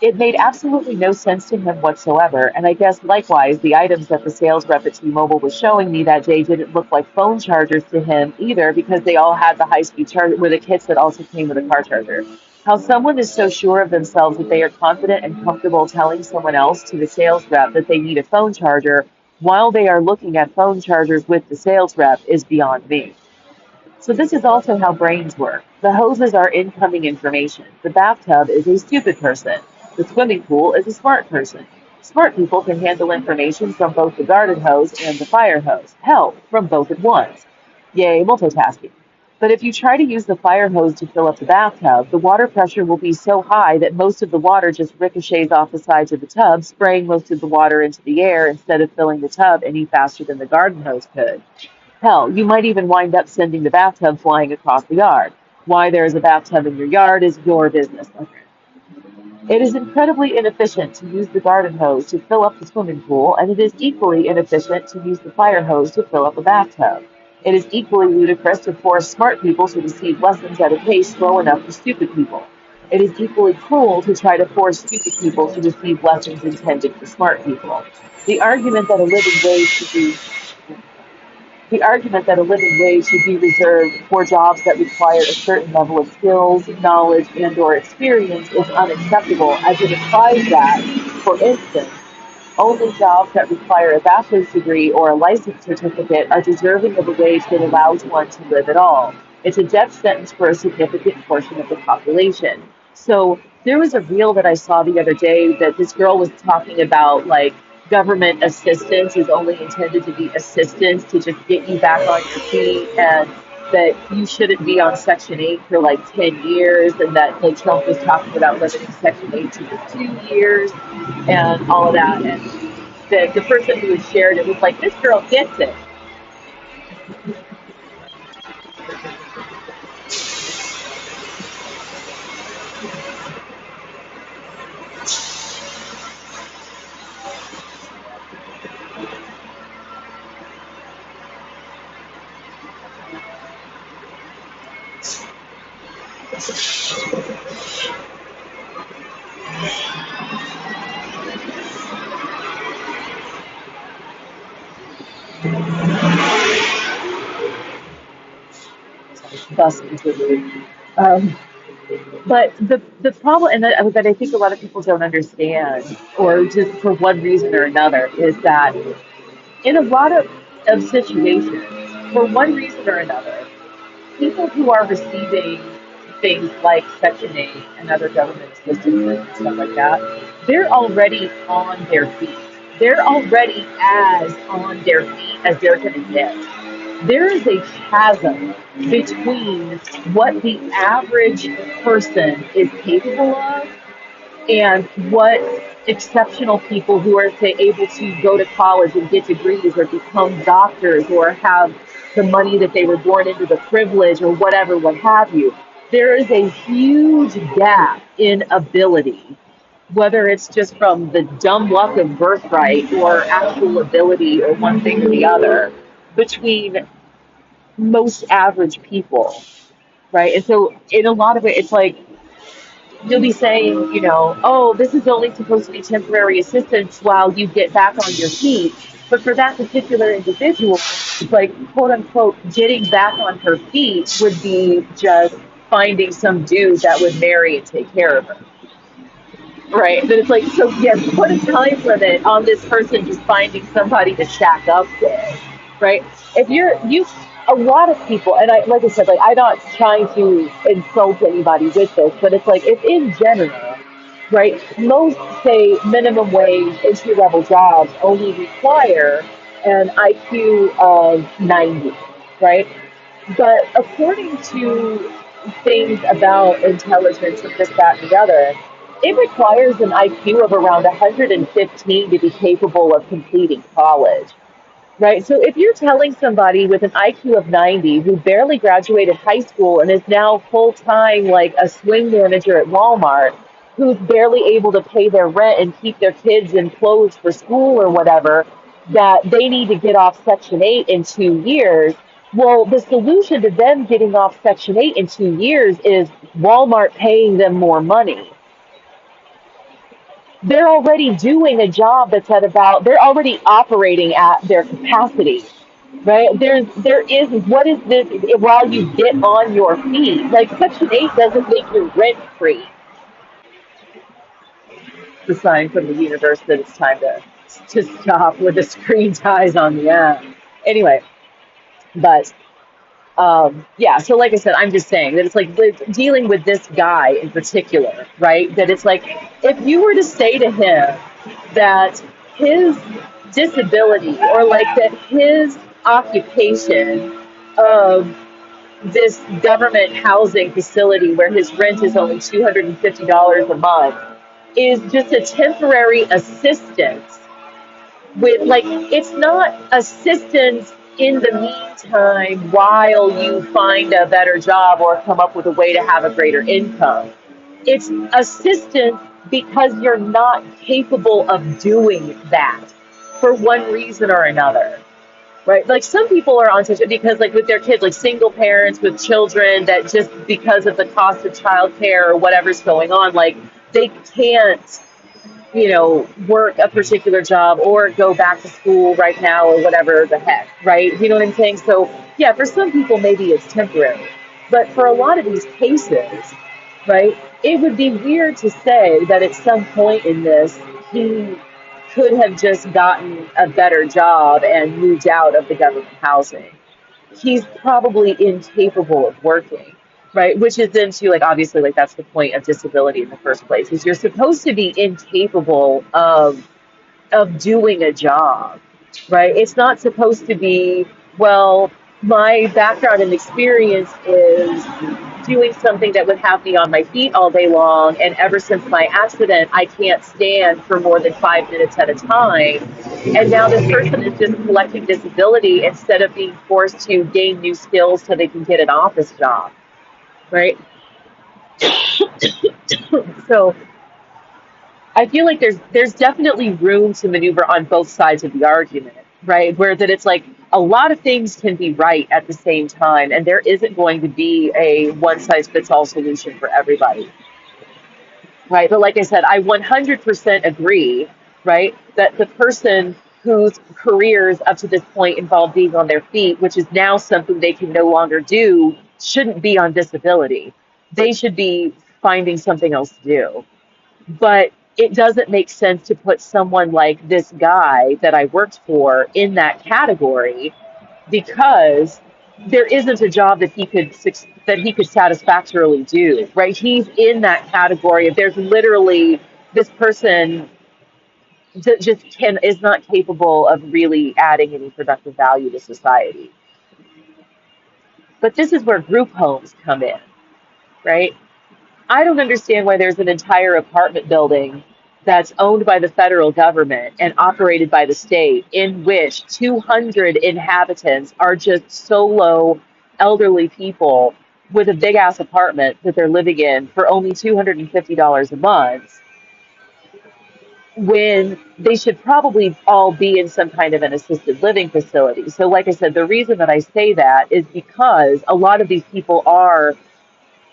It made absolutely no sense to him whatsoever, and I guess likewise, the items that the sales rep at T-Mobile was showing me that day didn't look like phone chargers to him either because they all had the high-speed charger with the kits that also came with a car charger. How someone is so sure of themselves that they are confident and comfortable telling someone else to the sales rep that they need a phone charger while they are looking at phone chargers with the sales rep is beyond me. So this is also how brains work. The hoses are incoming information. The bathtub is a stupid person. The swimming pool is a smart person. Smart people can handle information from both the garden hose and the fire hose. Hell, from both at once. Yay, multitasking. But if you try to use the fire hose to fill up the bathtub, the water pressure will be so high that most of the water just ricochets off the sides of the tub, spraying most of the water into the air instead of filling the tub any faster than the garden hose could. Hell, you might even wind up sending the bathtub flying across the yard. Why there is a bathtub in your yard is your business. Okay. It is incredibly inefficient to use the garden hose to fill up the swimming pool, and it is equally inefficient to use the fire hose to fill up a bathtub. It is equally ludicrous to force smart people to receive lessons at a pace slow enough for stupid people. It is equally cruel to try to force stupid people to receive lessons intended for smart people. The argument that a living wage should be the argument that a living wage should be reserved for jobs that require a certain level of skills, knowledge, and/or experience is unacceptable, as it implies that, for instance, only jobs that require a bachelor's degree or a license certificate are deserving of a wage that allows one to live at all. It's a death sentence for a significant portion of the population. So there was a reel that I saw the other day that this girl was talking about, like, government assistance is only intended to be assistance to just get you back on your feet, and that you shouldn't be on Section 8 for like 10 years, and that like Trump was talking about limiting Section 8 to just 2 years and all of that. And the person who had shared it was like, this girl gets it. Thus, um, but the problem, and that I think a lot of people don't understand, or just for one reason or another, is that in a lot of situations, for one reason or another, people who are receiving things like Section 8 and other government assistance and stuff like that, they're already on their feet. They're already as on their feet as they're going to get. There is a chasm between what the average person is capable of and what exceptional people who are, say, able to go to college and get degrees or become doctors or have the money that they were born into, the privilege or whatever, what have you. There is a huge gap in ability, whether it's just from the dumb luck of birthright or actual ability or one thing or the other, between most average people, right? And so in a lot of it, it's like, you'll be saying, oh, this is only supposed to be temporary assistance while you get back on your feet. But for that particular individual, it's like, quote unquote, getting back on her feet would be just finding some dude that would marry and take care of her. Right. But it's like, so yes, put a time limit on this person just finding somebody to shack up with. Right. If a lot of people, and like I said, like, I'm not trying to insult anybody with this, but it's like, if in general, right? Most, say, minimum wage entry-level jobs only require an IQ of 90, right? But according to things about intelligence and this, that, and the other, it requires an IQ of around 115 to be capable of completing college. Right. So if you're telling somebody with an IQ of 90 who barely graduated high school and is now full time like a swing manager at Walmart, who's barely able to pay their rent and keep their kids in clothes for school or whatever, that they need to get off Section 8 in 2 years. Well, the solution to them getting off Section 8 in 2 years is Walmart paying them more money. They're already doing a job that's at about, they're already operating at their capacity, right? There is, what is this while you get on your feet? Like Section 8 doesn't make you rent free. The sign from the universe that it's time to stop with the screen ties on the app. Anyway, but yeah, so like I said, I'm just saying that it's like dealing with this guy in particular, right? That it's like if you were to say to him that his disability or like that his occupation of this government housing facility where his rent is only $250 a month is just a temporary assistance with like it's not assistance in the meantime while you find a better job or come up with a way to have a greater income. It's assistance because you're not capable of doing that for one reason or another. Right? Like some people are on such because like with their kids, like single parents with children that just because of the cost of childcare or whatever's going on, like they can't work a particular job or go back to school right now or whatever the heck, right? You know what I'm saying? So, yeah, for some people, maybe it's temporary. But for a lot of these cases, right, it would be weird to say that at some point in this, he could have just gotten a better job and moved out of the government housing. He's probably incapable of working, right? Which is then too, like, obviously, like, that's the point of disability in the first place, is you're supposed to be incapable of doing a job, right? It's not supposed to be, well, my background and experience is doing something that would have me on my feet all day long, and ever since my accident, I can't stand for more than 5 minutes at a time. And now this person is just collecting disability instead of being forced to gain new skills so they can get an office job, right? So I feel like there's definitely room to maneuver on both sides of the argument, right? Where that it's like a lot of things can be right at the same time, and there isn't going to be a one size fits all solution for everybody, right? But like I said, I 100% agree, right, that the person whose careers up to this point involve being on their feet, which is now something they can no longer do, shouldn't be on disability. They should be finding something else to do. But it doesn't make sense to put someone like this guy that I worked for in that category because there isn't a job that he could satisfactorily do, right? He's in that category. There's literally this person that just can is not capable of really adding any productive value to society. But this is where group homes come in, right? I don't understand why there's an entire apartment building that's owned by the federal government and operated by the state in which 200 inhabitants are just solo elderly people with a big ass apartment that they're living in for only $250 a month when they should probably all be in some kind of an assisted living facility. So like I said, the reason that I say that is because a lot of these people are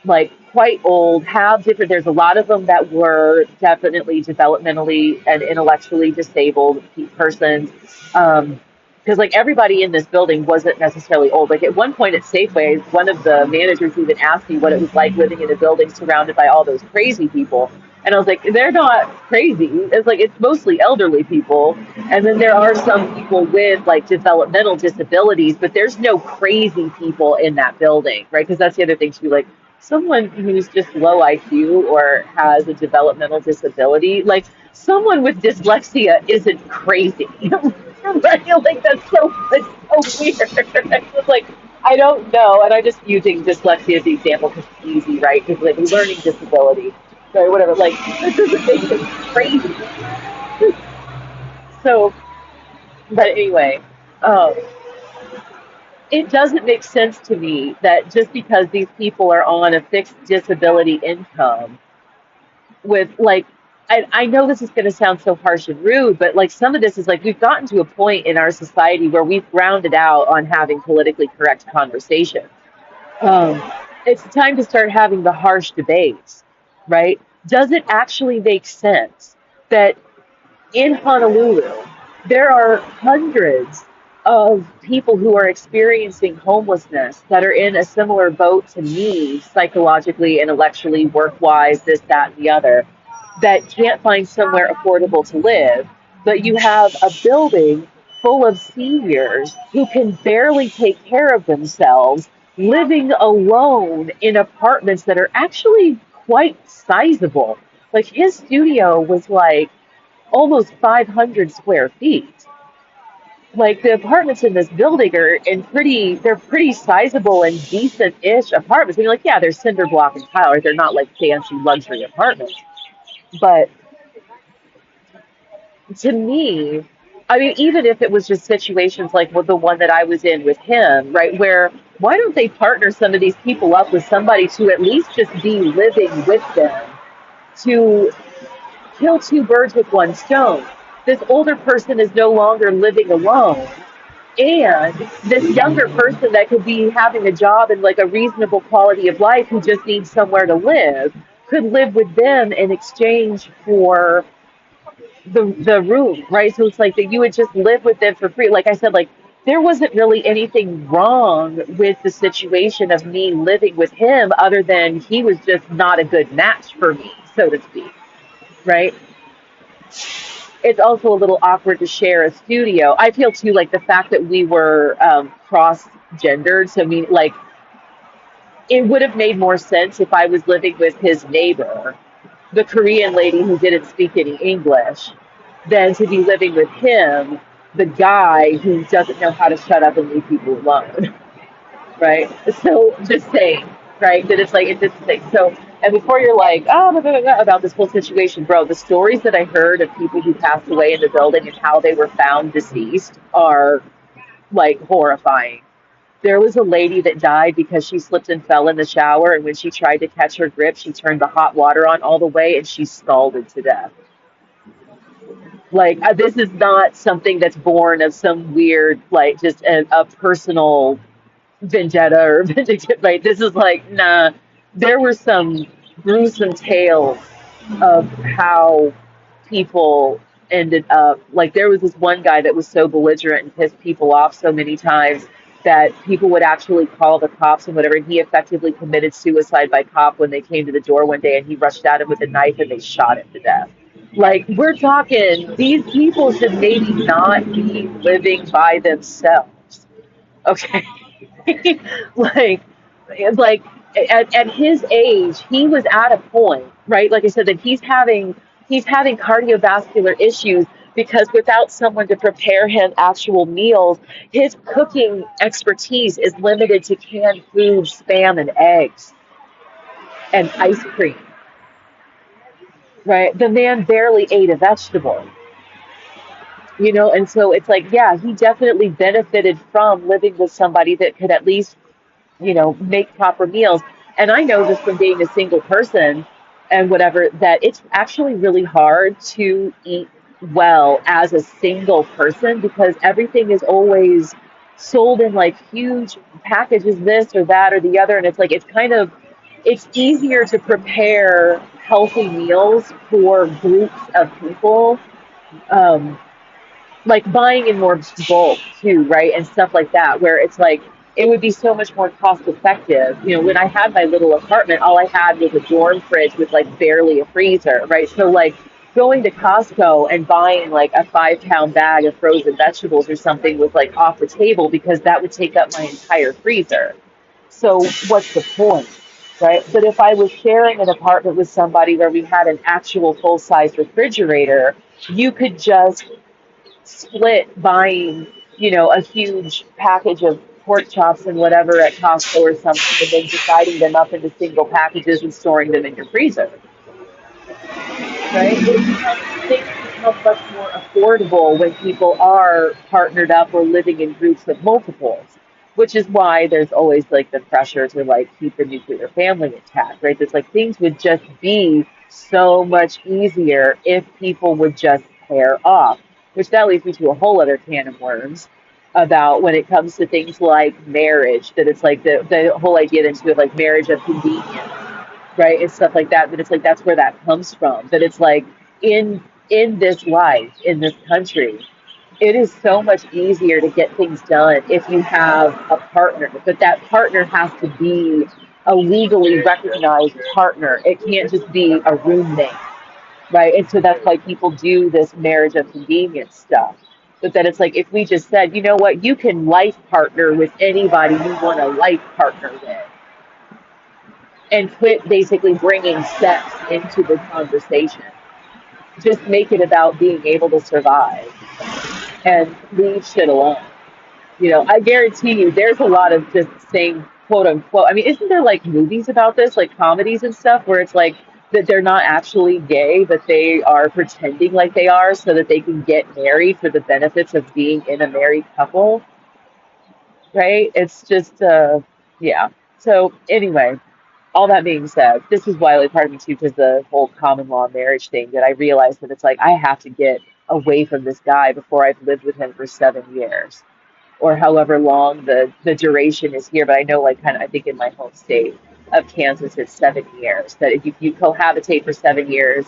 like quite old, have different, there's a lot of them that were definitely developmentally and intellectually disabled persons. Because like everybody in this building wasn't necessarily old. Like at one point at Safeway, one of the managers even asked me what it was like living in a building surrounded by all those crazy people. And I was like, they're not crazy. It's like it's mostly elderly people. And then there are some people with like developmental disabilities, but there's no crazy people in that building, right? Because that's the other thing too. Like someone who's just low IQ or has a developmental disability, like someone with dyslexia isn't crazy. Right? Like that's so weird. It's just like I don't know, and I'm just using dyslexia as the example because it's easy, right? Because like learning disability, or whatever. Like that doesn't make them crazy. So, but anyway, um, it doesn't make sense to me that just because these people are on a fixed disability income with like I know this is going to sound so harsh and rude, but like some of this is like we've gotten to a point in our society where we've grounded out on having politically correct conversation. Um, it's time to start having the harsh debates, right? Does it actually make sense that in Honolulu, there are hundreds of people who are experiencing homelessness that are in a similar boat to me, psychologically, intellectually, work wise, this, that, and the other, that can't find somewhere affordable to live. But you have a building full of seniors who can barely take care of themselves, living alone in apartments that are actually quite sizable. Like his studio was like almost 500 square feet. Like the apartments in this building are they're pretty sizable and decent-ish apartments. And you're like, yeah, they're cinder block and tile, right? They're not like fancy luxury apartments. But to me, I mean, even if it was just situations like with the one that I was in with him, right, where why don't they partner some of these people up with somebody to at least just be living with them to kill two birds with one stone? This older person is no longer living alone. And this younger person that could be having a job and like a reasonable quality of life who just needs somewhere to live could live with them in exchange for the room, right? So it's like that you would just live with them for free. Like I said, like there wasn't really anything wrong with the situation of me living with him other than he was just not a good match for me, so to speak, right? It's also a little awkward to share a studio. I feel too like the fact that we were cross gendered. So I mean, like it would have made more sense if I was living with his neighbor, the Korean lady who didn't speak any English, than to be living with him, the guy who doesn't know how to shut up and leave people alone. Right? So just saying, right? That it's like it's just a thing. So and before you're like, oh, blah, blah, blah, blah, about this whole situation, bro, the stories that I heard of people who passed away in the building and how they were found deceased are like horrifying. There was a lady that died because she slipped and fell in the shower, and when she tried to catch her grip, she turned the hot water on all the way and she scalded to death. Like, this is not something that's born of some weird, like, just a personal vendetta or vindictive, right? This is like, nah, there were some gruesome tales of how people ended up, like, there was this one guy that was so belligerent and pissed people off so many times that people would actually call the cops and whatever. And he effectively committed suicide by cop when they came to the door one day and he rushed at him with a knife and they shot him to death. Like, we're talking, these people should maybe not be living by themselves. Okay. like like at his age he was at a point, right, like I said, that he's having cardiovascular issues because without someone to prepare him actual meals, his cooking expertise is limited to canned food, spam and eggs and ice cream, right? The man barely ate a vegetable, and so it's like, yeah, he definitely benefited from living with somebody that could at least make proper meals. And I know just from being a single person and whatever, that it's actually really hard to eat well as a single person because everything is always sold in like huge packages, this or that or the other. And it's like, it's easier to prepare healthy meals for groups of people. Um, like buying in more bulk too, right? And stuff like that, where it's like it would be so much more cost effective. When I had my little apartment, all I had was a dorm fridge with like barely a freezer, right? So like going to Costco and buying like a 5 pound bag of frozen vegetables or something was like off the table because that would take up my entire freezer. So what's the point, right? But if I was sharing an apartment with somebody where we had an actual full-size refrigerator, you could just split buying, a huge package of pork chops and whatever at Costco or something, and then dividing them up into single packages and storing them in your freezer, right? Things become much more affordable when people are partnered up or living in groups of multiples, which is why there's always like the pressure to like keep the nuclear family intact, right? It's like things would just be so much easier if people would just pair off, which that leads me to a whole other can of worms about when it comes to things like marriage, that it's like the whole idea into it like marriage of convenience, right? And stuff like that. But it's like that's where that comes from. That it's like in this life, in this country, it is so much easier to get things done if you have a partner. But that partner has to be a legally recognized partner. It can't just be a roommate, right? And so that's why people do this marriage of convenience stuff. But then it's like if we just said, you know what, you can life partner with anybody you want to life partner with, and quit basically bringing sex into the conversation. Just make it about being able to survive and leave shit alone. I guarantee you there's a lot of just saying quote unquote. I mean, isn't there like movies about this, like comedies and stuff, where it's like that they're not actually gay, but they are pretending like they are so that they can get married for the benefits of being in a married couple, right? It's just, yeah. So, anyway, all that being said, this is why, like, part of me too, because the whole common law marriage thing, that I realized that it's like I have to get away from this guy before I've lived with him for 7 years or however long the duration is here. But I know, like, kind of, I think in my home state of Kansas, it's 7 years. That if you cohabitate for 7 years,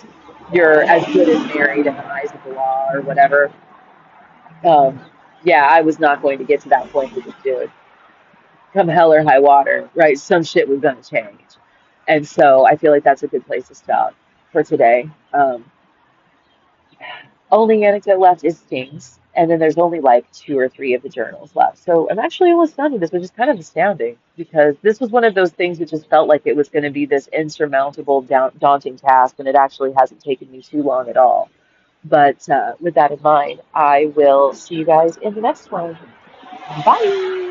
you're as good as married in the eyes of the law or whatever. Um, yeah, I was not going to get to that point with this dude. Come hell or high water, right? Some shit was going to change. And so I feel like that's a good place to stop for today. Only anecdote left is Stings, and then there's only like two or three of the journals left. So I'm actually almost done with this, which is kind of astounding because this was one of those things that just felt like it was going to be this insurmountable, daunting task, and it actually hasn't taken me too long at all. But with that in mind, I will see you guys in the next one. Bye.